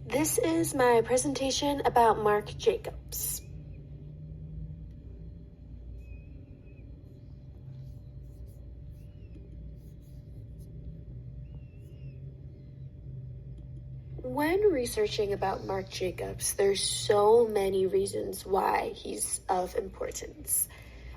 This is my presentation about Marc Jacobs. When researching about Marc Jacobs, there's so many reasons why he's of importance.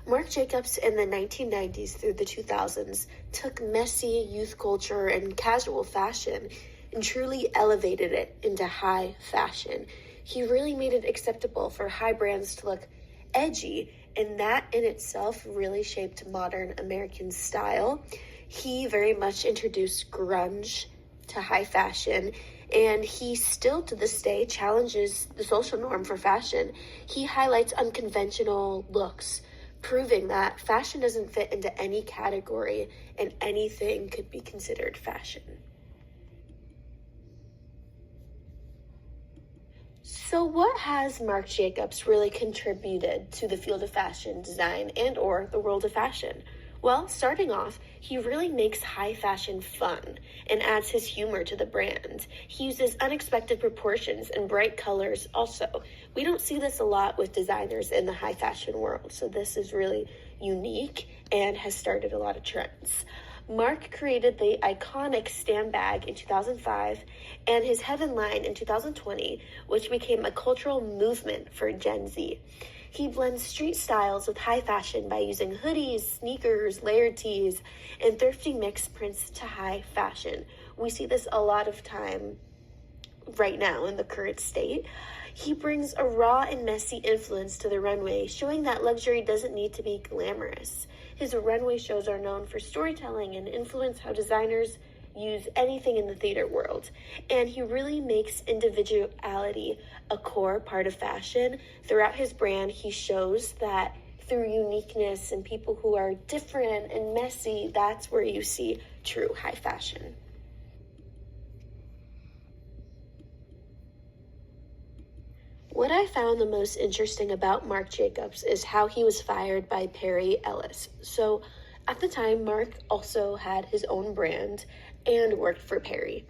Marc Jacobs in the 1990s through the 2000s took messy youth culture and casual fashion and truly elevated it into high fashion. He really made it acceptable for high brands to look edgy, and that in itself really shaped modern American style. He very much introduced grunge to high fashion, and he still to this day challenges the social norm for fashion. He highlights unconventional looks, proving that fashion doesn't fit into any category and anything could be considered fashion. So what has Marc Jacobs really contributed to the field of fashion design and or the world of fashion? Well, starting off, he really makes high fashion fun and adds his humor to the brand. He uses unexpected proportions and bright colors also. We don't see this a lot with designers in the high fashion world, so this is really unique and has started a lot of trends. Marc created the iconic Stan bag in 2005 and his Heaven line in 2020, which became a cultural movement for Gen Z. He blends street styles with high fashion by using hoodies, sneakers, layered tees, and thrifty mixed prints to high fashion. We see this a lot of time right now in the current state. He brings a raw and messy influence to the runway, showing that luxury doesn't need to be glamorous. His runway shows are known for storytelling and influence how designers use anything in the theater world. And he really makes individuality a core part of fashion. Throughout his brand, he shows that through uniqueness and people who are different and messy, that's where you see true high fashion. What I found the most interesting about Marc Jacobs is how he was fired by Perry Ellis. So at the time, Marc also had his own brand and worked for Perry.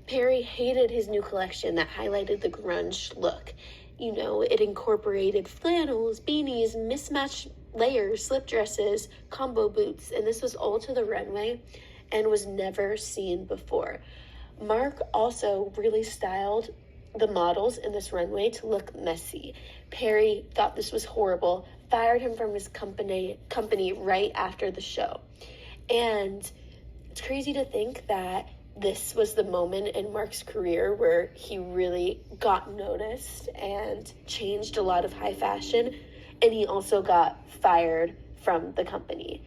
Perry hated his new collection that highlighted the grunge look. You know, it incorporated flannels, beanies, mismatched layers, slip dresses, combo boots, and this was all to the runway and was never seen before. Marc also really styled the models in this runway to look messy. Perry thought this was horrible, fired him from his company right after the show. And it's crazy to think that this was the moment in Marc's career where he really got noticed and changed a lot of high fashion, and he also got fired from the company.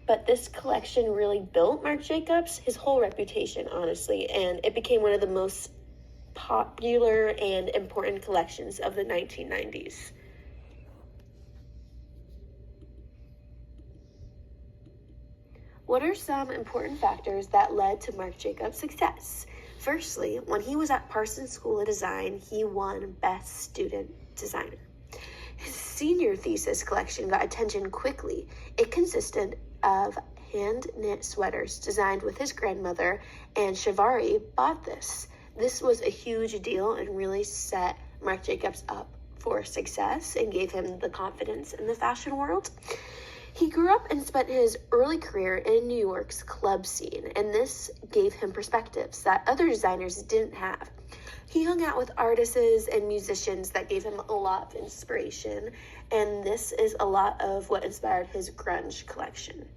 But this collection really built Marc Jacobs, his whole reputation, honestly, and it became one of the most popular and important collections of the 1990s. What are some important factors that led to Marc Jacobs' success? Firstly, when he was at Parsons School of Design, he won Best Student Designer. His senior thesis collection got attention quickly. It consisted of hand-knit sweaters designed with his grandmother, and Chiavari bought this. This was a huge deal and really set Marc Jacobs up for success and gave him the confidence in the fashion world. He grew up and spent his early career in New York's club scene, and this gave him perspectives that other designers didn't have. He hung out with artists and musicians that gave him a lot of inspiration, and this is a lot of what inspired his grunge collection.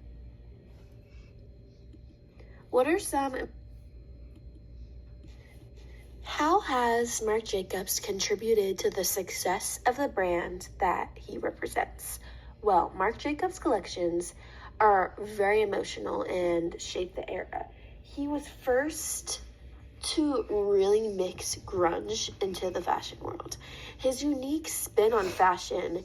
How has Marc Jacobs contributed to the success of the brand that he represents? Well, Marc Jacobs collections are very emotional and shape the era. He was first to really mix grunge into the fashion world. His unique spin on fashion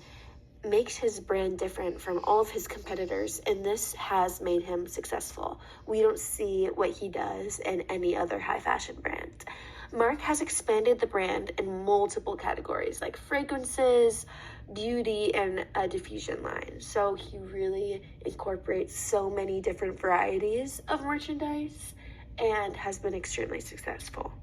makes his brand different from all of his competitors, and this has made him successful. We don't see what he does in any other high fashion brand. Marc has expanded the brand in multiple categories like fragrances, beauty, and a diffusion line. So he really incorporates so many different varieties of merchandise and has been extremely successful.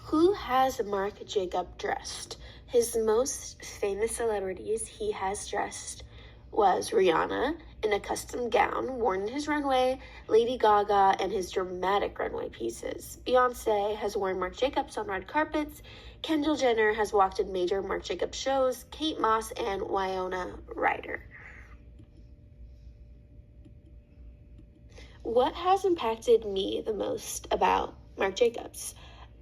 Who has Marc Jacob dressed? His most famous celebrities he has dressed was Rihanna in a custom gown worn in his runway, Lady Gaga and his dramatic runway pieces. Beyonce has worn Marc Jacobs on red carpets. Kendall Jenner has walked in major Marc Jacobs shows. Kate Moss and Winona Ryder. What has impacted me the most about Marc Jacobs?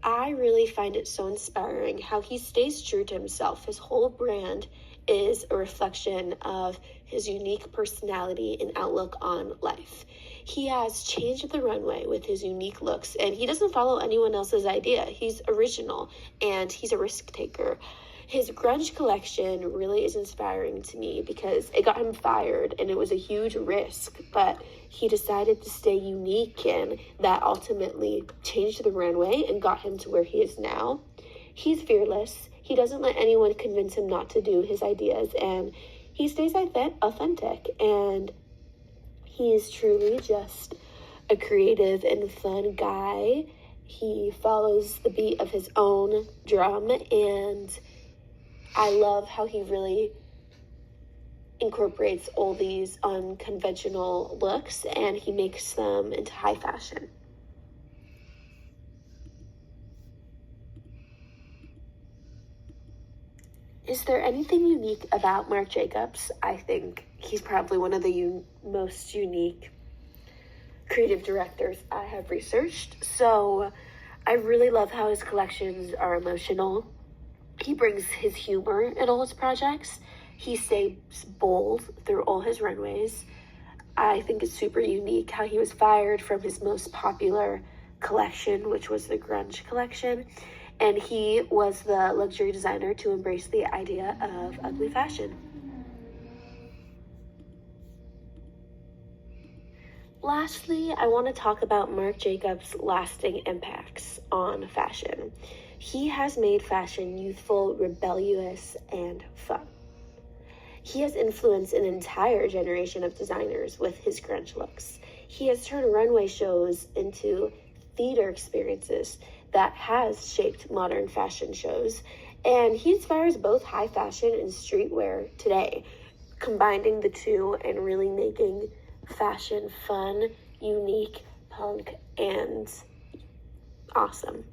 I really find it so inspiring how he stays true to himself. His whole brand is a reflection of his unique personality and outlook on life. He has changed the runway with his unique looks, and he doesn't follow anyone else's idea. He's original, and he's a risk taker. His grunge collection really is inspiring to me because it got him fired, and it was a huge risk, but he decided to stay unique, and that ultimately changed the runway and got him to where he is now. He's fearless. He doesn't let anyone convince him not to do his ideas, and he stays authentic, and he's truly just a creative and fun guy. He follows the beat of his own drum, and I love how he really incorporates all these unconventional looks and he makes them into high fashion. Is there anything unique about Marc Jacobs? I think he's probably one of the most unique creative directors I have researched. So I really love how his collections are emotional. He brings his humor in all his projects. He stays bold through all his runways. I think it's super unique how he was fired from his most popular collection, which was the grunge collection. And he was the luxury designer to embrace the idea of ugly fashion. Lastly, I want to talk about Marc Jacobs' lasting impacts on fashion. He has made fashion youthful, rebellious, and fun. He has influenced an entire generation of designers with his grunge looks. He has turned runway shows into theater experiences that has shaped modern fashion shows, and he inspires both high fashion and streetwear today, combining the two and really making fashion fun, unique, punk, and awesome.